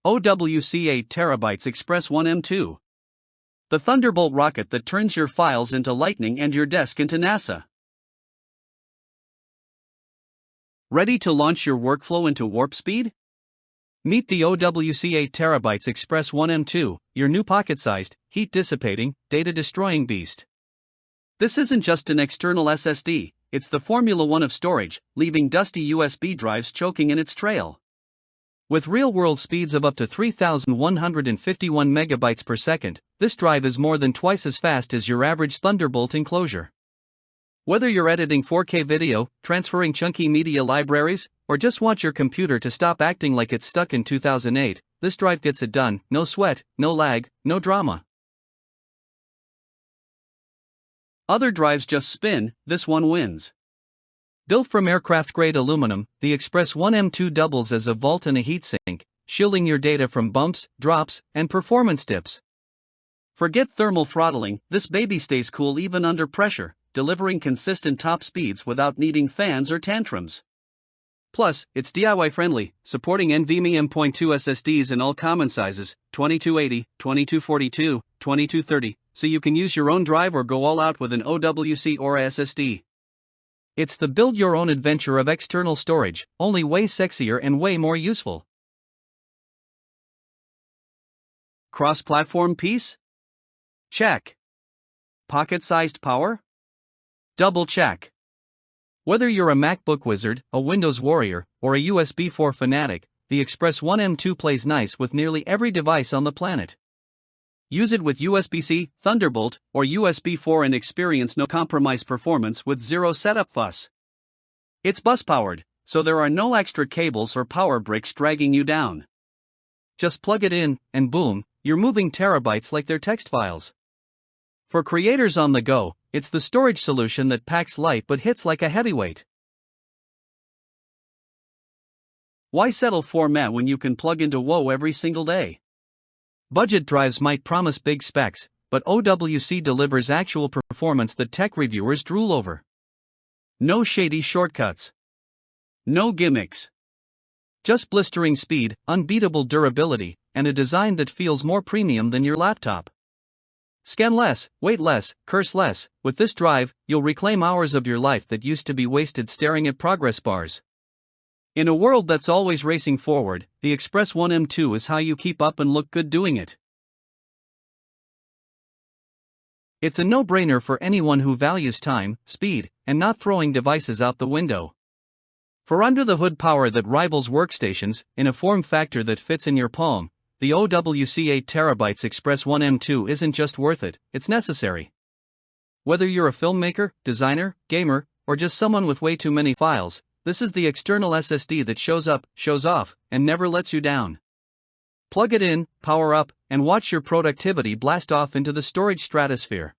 OWC 8TB Express 1 M.2. The Thunderbolt rocket that turns your files into lightning and your desk into NASA. Ready to launch your workflow into warp speed? Meet the OWC 8TB Express 1 M.2, your new pocket-sized, heat-dissipating, data-destroying beast. This isn't just an external SSD, it's the Formula 1 of storage, leaving dusty USB drives choking in its trail. With real-world speeds of up to 3,151 megabytes per second, this drive is more than twice as fast as your average Thunderbolt enclosure. Whether you're editing 4K video, transferring chunky media libraries, or just want your computer to stop acting like it's stuck in 2008, this drive gets it done. No sweat, no lag, no drama. Other drives just spin, this one wins. Built from aircraft-grade aluminum, the Express 1 M.2 doubles as a vault and a heatsink, shielding your data from bumps, drops, and performance dips. Forget thermal throttling, this baby stays cool even under pressure, delivering consistent top speeds without needing fans or tantrums. Plus, it's DIY-friendly, supporting NVMe M.2 SSDs in all common sizes, 2280, 2242, 2230, so you can use your own drive or go all out with an OWC Aura SSD. It's the build-your-own adventure of external storage, only way sexier and way more useful. Cross-platform piece? Check. Pocket-sized power? Double check. Whether you're a MacBook wizard, a Windows warrior, or a USB 4 fanatic, the Express 1 M.2 plays nice with nearly every device on the planet. Use it with USB-C, Thunderbolt, or USB 4 and experience no-compromise performance with zero setup fuss. It's bus-powered, so there are no extra cables or power bricks dragging you down. Just plug it in, and boom, you're moving terabytes like they're text files. For creators on the go, it's the storage solution that packs light but hits like a heavyweight. Why settle for meh when you can plug into WoW every single day? Budget drives might promise big specs, but OWC delivers actual performance that tech reviewers drool over. No shady shortcuts. No gimmicks. Just blistering speed, unbeatable durability, and a design that feels more premium than your laptop. Scan less, wait less, curse less. With this drive, you'll reclaim hours of your life that used to be wasted staring at progress bars. In a world that's always racing forward, the Express 1 M.2 is how you keep up and look good doing it. It's a no-brainer for anyone who values time, speed, and not throwing devices out the window. For under-the-hood power that rivals workstations, in a form factor that fits in your palm, the OWC 8TB Express 1 M.2 isn't just worth it, it's necessary. Whether you're a filmmaker, designer, gamer, or just someone with way too many files, this is the external SSD that shows up, shows off, and never lets you down. Plug it in, power up, and watch your productivity blast off into the storage stratosphere.